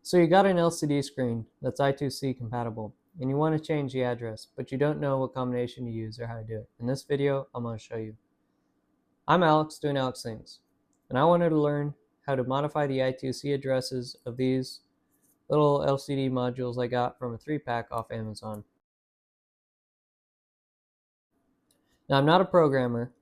So you got an LCD screen that's I2C compatible, and you want to change the address, but you don't know what combination to use or how to do it. In this video, I'm going to show you. I'm Alex, doing Alex Things, and I wanted to learn how to modify the I2C addresses of these little LCD modules I got from a 3-pack off Amazon. Now, I'm not a programmer,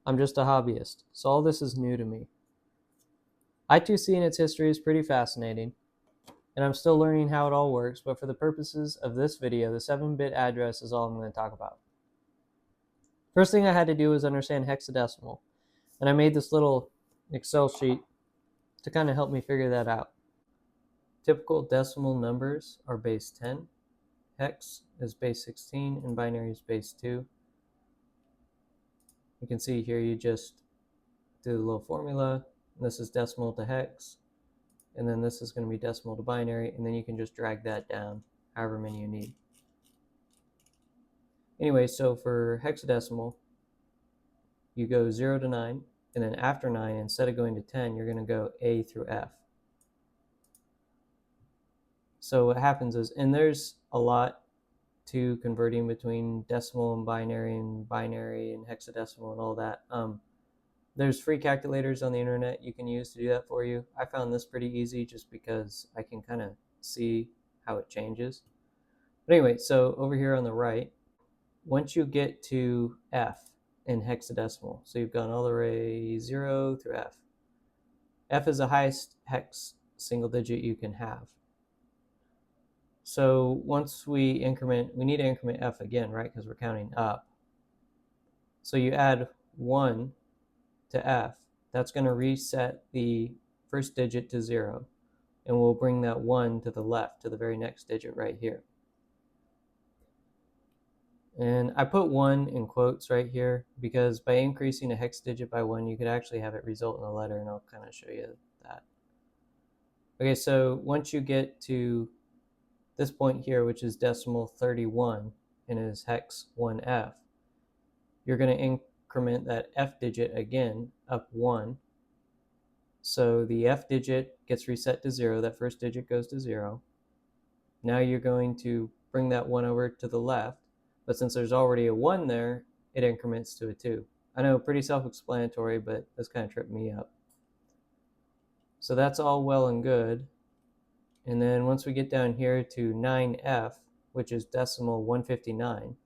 I'm just a hobbyist, so all this is new to me. I2C and its history is pretty fascinating, and I'm still learning how it all works, but for the purposes of this video, the 7-bit address is all I'm going to talk about. First thing I had to do was understand hexadecimal, and I made this little Excel sheet to kind of help me figure that out. Typical decimal numbers are base 10, hex is base 16, and binary is base 2. You can see here you just do the little formula. This is decimal to hex, and then this is going to be decimal to binary, and then you can just drag that down however many you need. Anyway, so for hexadecimal, you go 0 to 9, and then after 9, instead of going to 10, you're going to go A through F. So what happens is, and there's a lot to converting between decimal and binary and hexadecimal and all that. There's free calculators on the internet you can use to do that for you. I found this pretty easy just because I can kind of see how it changes. But anyway, so over here on the right, once you get to F in hexadecimal, so you've gone all the way 0 through F. F is the highest hex single digit you can have. So once we need to increment F again, right? Because we're counting up. So you add 1 to F. That's going to reset the first digit to 0. And we'll bring that 1 to the left, to the very next digit right here. And I put 1 in quotes right here because by increasing a hex digit by 1, you could actually have it result in a letter, and I'll kind of show you that. Okay, so once you get to this point here, which is decimal 31 and is hex 1F, you're going to increment that F digit again up 1. So the F digit gets reset to 0, that first digit goes to 0. Now you're going to bring that 1 over to the left, but since there's already a 1 there, it increments to a 2. I know, pretty self-explanatory, but this kind of tripped me up. So that's all well and good. And then once we get down here to 9F, which is decimal 159,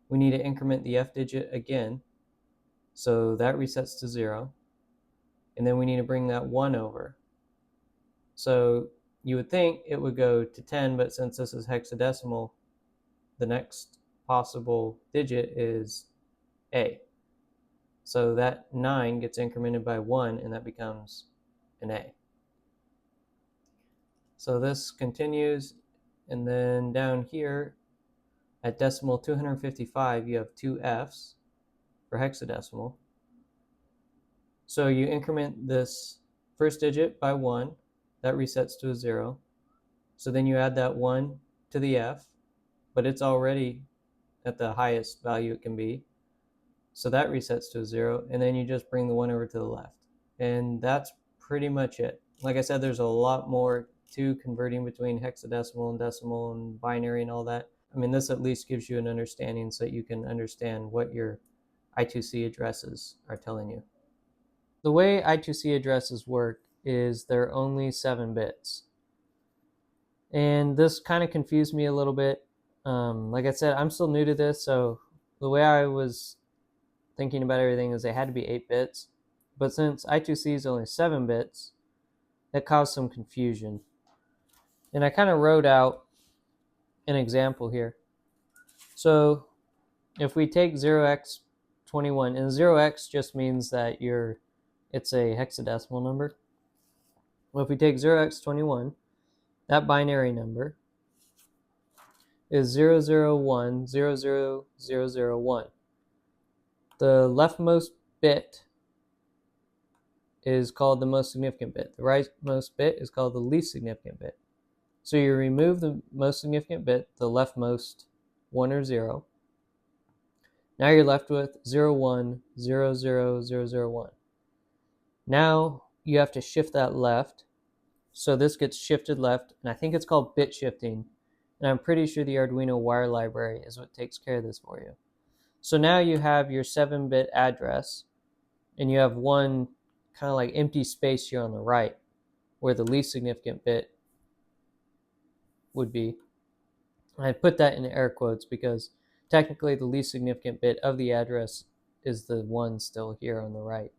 we need to increment the F digit again. So that resets to 0. And then we need to bring that 1 over. So you would think it would go to 10, but since this is hexadecimal, the next possible digit is A. So that 9 gets incremented by 1, and that becomes an A. So this continues, and then down here at decimal 255, you have 2 F's for hexadecimal. So you increment this first digit by 1, that resets to a 0. So then you add that 1 to the F, but it's already at the highest value it can be. So that resets to a 0, and then you just bring the 1 over to the left. And that's pretty much it. Like I said, there's a lot more to converting between hexadecimal and decimal and binary and all that. I mean, this at least gives you an understanding so that you can understand what your I2C addresses are telling you. The way I2C addresses work is they're only 7 bits. And this kind of confused me a little bit. Like I said, I'm still new to this, so the way I was thinking about everything is they had to be 8 bits. But since I2C is only 7 bits, that caused some confusion. And I kind of wrote out an example here. So if we take 0x21, and 0x just means that it's a hexadecimal number. Well, if we take 0x21, that binary number is 0010001. The leftmost bit is called the most significant bit. The rightmost bit is called the least significant bit. So you remove the most significant bit, the leftmost 1 or 0. Now you're left with 0100001. Now you have to shift that left So this gets shifted left, and I think it's called bit shifting. And I'm pretty sure the Arduino wire library is what takes care of this for you. So now you have your 7-bit address, and you have one kind of like empty space here on the right where the least significant bit would be. I put that in air quotes because technically the least significant bit of the address is the one still here on the right.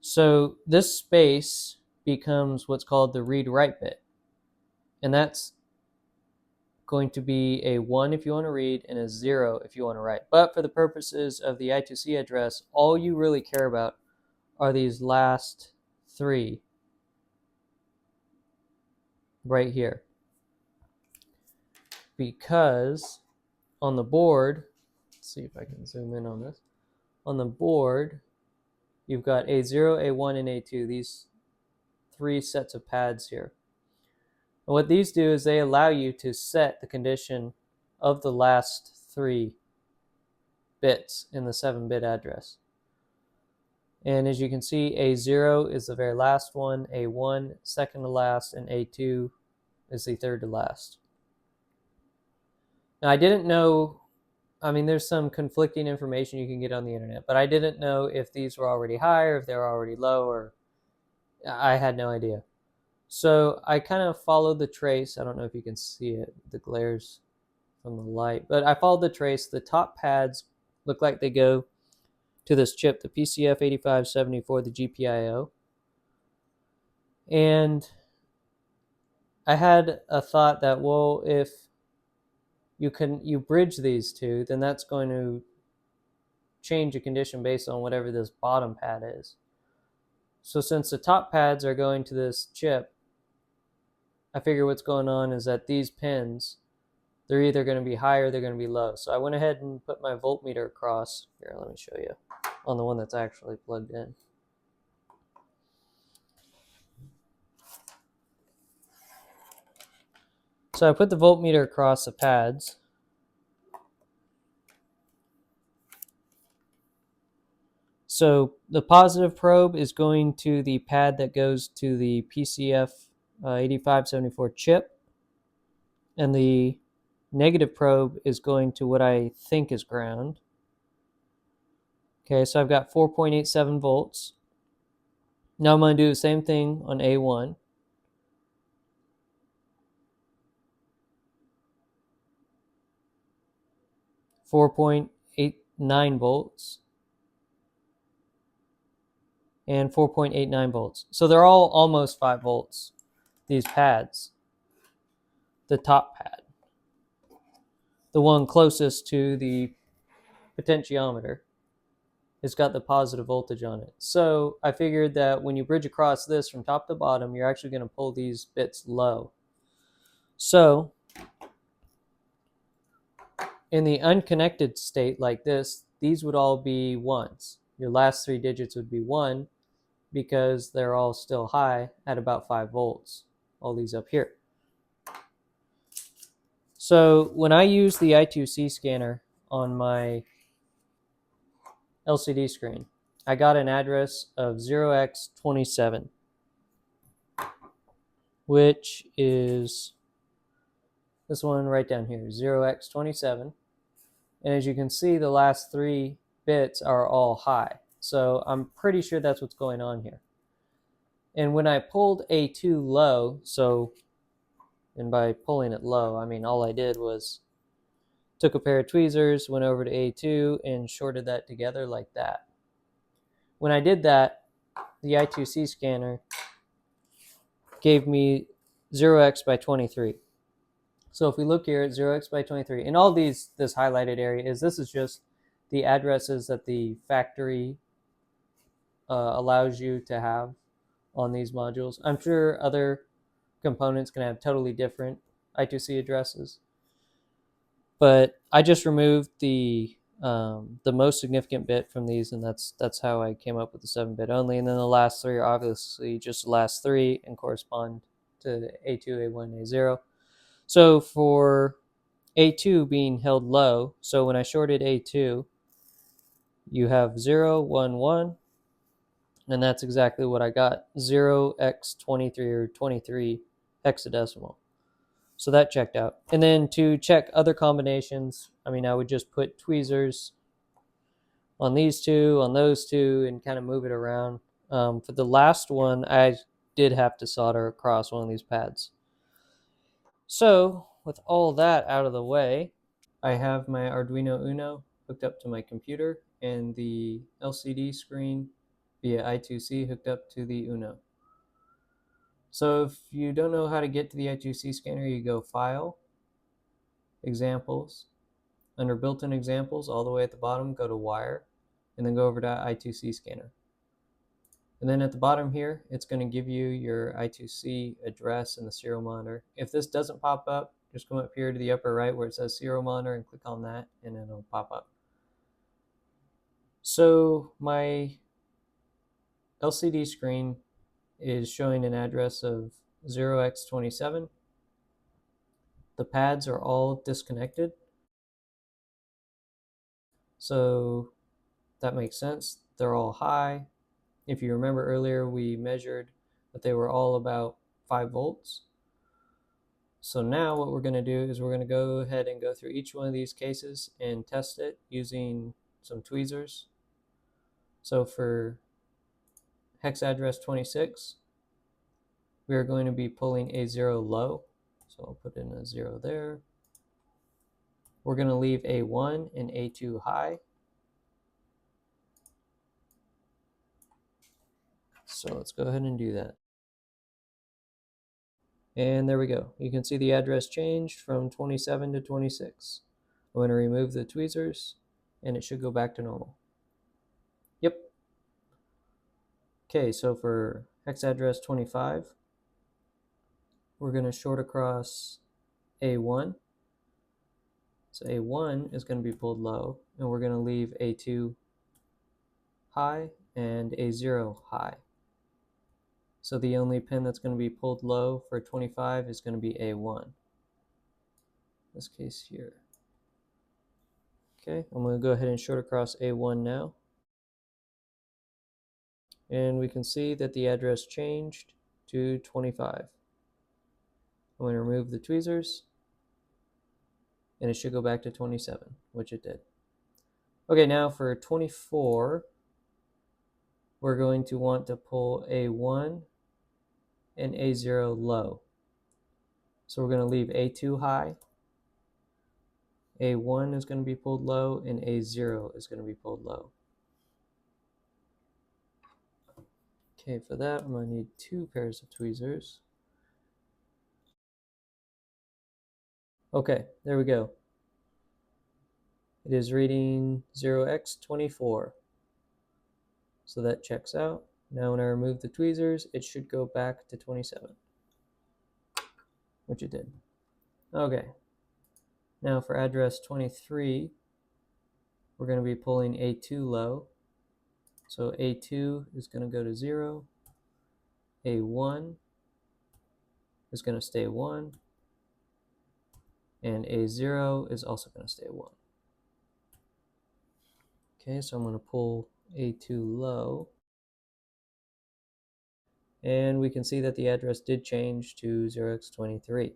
So this space becomes what's called the read-write bit. And that's going to be a 1 if you want to read and a 0 if you want to write. But for the purposes of the I2C address, all you really care about are these last 3 right here. Because on the board, let's see if I can zoom in on this. On the board, you've got A0, A1, and A2, these 3 sets of pads here. And what these do is they allow you to set the condition of the last 3 bits in the 7-bit address. And as you can see, A0 is the very last one, A1 second to last, and A2 is the third to last. Now I didn't know, I mean there's some conflicting information you can get on the internet, but I didn't know if these were already high or if they were already low, or I had no idea. So I kind of followed the trace. I don't know if you can see it, the glares from the light, but I followed the trace. The top pads look like they go to this chip, the PCF8574, the GPIO. And I had a thought that, well, if you bridge these two, then that's going to change a condition based on whatever this bottom pad is. So since the top pads are going to this chip, I figure what's going on is that these pins, they're either going to be high or they're going to be low. So I went ahead and put my voltmeter across. Here, let me show you on the one that's actually plugged in. So I put the voltmeter across the pads. So the positive probe is going to the pad that goes to the PCF 8574 chip, and the negative probe is going to what I think is ground. Okay, so I've got 4.87 volts. Now I'm going to do the same thing on A1. .89 volts and 4.89 volts. So they're all almost 5 volts, these pads. The top pad, the one closest to the potentiometer, it's got the positive voltage on it. So I figured that when you bridge across this from top to bottom, you're actually going to pull these bits low. So in the unconnected state like this, these would all be 1s. Your last 3 digits would be 1 because they're all still high at about 5 volts, all these up here. So when I use the I2C scanner on my LCD screen, I got an address of 0x27, which is this one right down here, 0x27. And as you can see, the last 3 bits are all high. So I'm pretty sure that's what's going on here. And when I pulled A2 low, and by pulling it low, I mean all I did was took a pair of tweezers, went over to A2, and shorted that together like that. When I did that, the I2C scanner gave me 0x by 23. So if we look here at 0x by 23, and all this highlighted area this is just the addresses that the factory allows you to have on these modules. I'm sure other components can have totally different I2C addresses, but I just removed the most significant bit from these, and that's how I came up with the 7-bit only. And then the last 3 are obviously just the last 3 and correspond to A2, A1, A0. So for A2 being held low, so when I shorted A2, you have 0, 1, 1, And that's exactly what I got, 0x23 or 23 hexadecimal. So that checked out. And then to check other combinations, I mean, I would just put tweezers on these two, on those two, and kind of move it around. For the last one, I did have to solder across one of these pads. So with all that out of the way, I have my Arduino Uno hooked up to my computer and the LCD screen via I2C hooked up to the Uno. So if you don't know how to get to the I2C scanner, you go File, Examples. Under Built-in Examples, all the way at the bottom, go to Wire, and then go over to I2C scanner. And then at the bottom here, it's going to give you your I2C address and the serial monitor. If this doesn't pop up, just come up here to the upper right where it says serial monitor and click on that, and it'll pop up. So my LCD screen is showing an address of 0x27. The pads are all disconnected. So that makes sense. They're all high. If you remember earlier, we measured that they were all about 5 volts. So now what we're going to do is we're going to go ahead and go through each one of these cases and test it using some tweezers. So for hex address 26, we are going to be pulling a 0 low. So I'll put in a 0 there. We're going to leave A1 and A2 high. So let's go ahead and do that. And there we go. You can see the address changed from 27 to 26. I'm going to remove the tweezers and it should go back to normal. Yep. Okay, so for hex address 25, we're going to short across A1. So A1 is going to be pulled low, and we're going to leave A2 high and A0 high. So the only pin that's going to be pulled low for 25 is going to be A1. In this case here. Okay, I'm going to go ahead and short across A1 now. And we can see that the address changed to 25. I'm going to remove the tweezers, and it should go back to 27, which it did. Okay, now for 24, we're going to want to pull A1 and A0 low. So we're going to leave A2 high, A1 is going to be pulled low, and A0 is going to be pulled low. Okay, for that, I'm going to need 2 pairs of tweezers. Okay, there we go. It is reading 0x24. So that checks out. Now when I remove the tweezers, it should go back to 27, which it did. Okay, now for address 23, we're going to be pulling A2 low. So A2 is going to go to 0. A1 is going to stay 1. And A0 is also going to stay 1. Okay, so I'm going to pull A2 low. And we can see that the address did change to 0x23.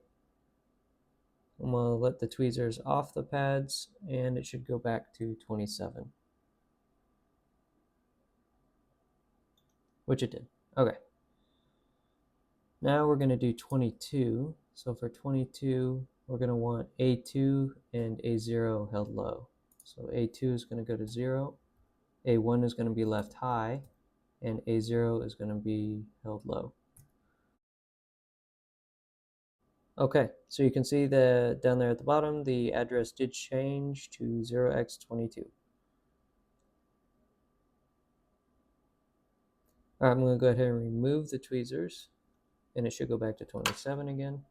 I'm going to let the tweezers off the pads, and it should go back to 27. Which it did. Okay. Now we're going to do 22. So for 22, we're going to want A2 and A0 held low. So A2 is going to go to 0. A1 is going to be left high, and A0 is going to be held low. Okay, so you can see that down there at the bottom, the address did change to 0x22. All right, I'm going to go ahead and remove the tweezers, and it should go back to 27 again,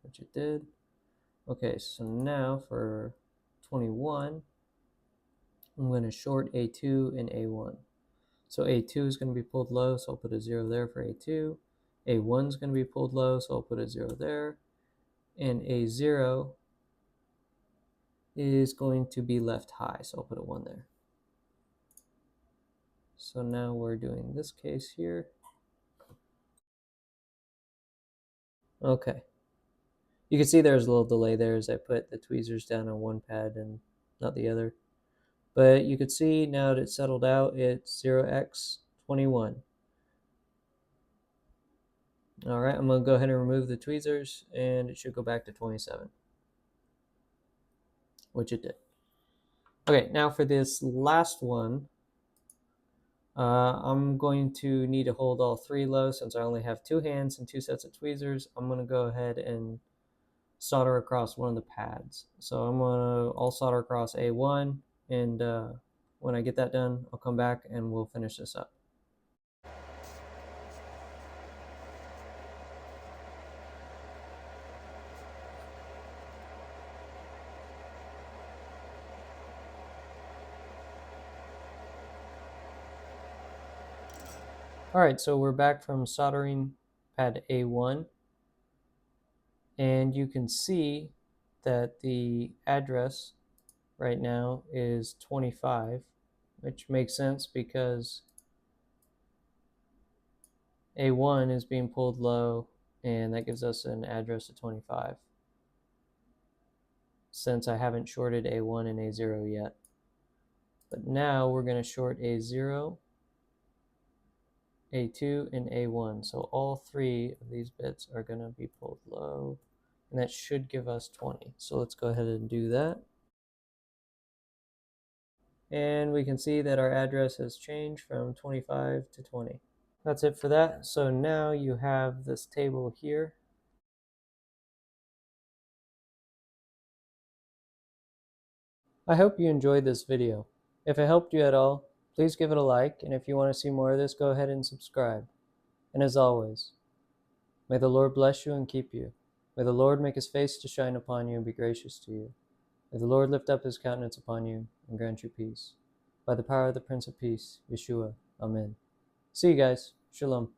which it did. Okay, so now for 21, I'm going to short A2 and A1. So A2 is going to be pulled low, so I'll put a 0 there for A2. A1 is going to be pulled low, so I'll put a 0 there. And A0 is going to be left high, so I'll put a 1 there. So now we're doing this case here. Okay. You can see there's a little delay there as I put the tweezers down on one pad and not the other. But you can see now that it's settled out, it's 0x21. All right, I'm going to go ahead and remove the tweezers, and it should go back to 27, which it did. Okay, now for this last one, I'm going to need to hold all three low since I only have two hands and two sets of tweezers. I'm going to go ahead and solder across one of the pads. So I'm going to all solder across A1, and when I get that done, I'll come back and we'll finish this up. All right, so we're back from soldering pad A1, and you can see that the address right now is 25, which makes sense because A1 is being pulled low, and that gives us an address of 25, since I haven't shorted A1 and A0 yet. But now we're going to short A0, A2, and A1. So all three of these bits are going to be pulled low, and that should give us 20. So let's go ahead and do that. And we can see that our address has changed from 25 to 20. That's it for that. So now you have this table here. I hope you enjoyed this video. If it helped you at all, please give it a like, and if you want to see more of this, go ahead and subscribe. And as always, may the Lord bless you and keep you. May the Lord make his face to shine upon you and be gracious to you. May the Lord lift up his countenance upon you and grant you peace. By the power of the Prince of Peace, Yeshua. Amen. See you guys. Shalom.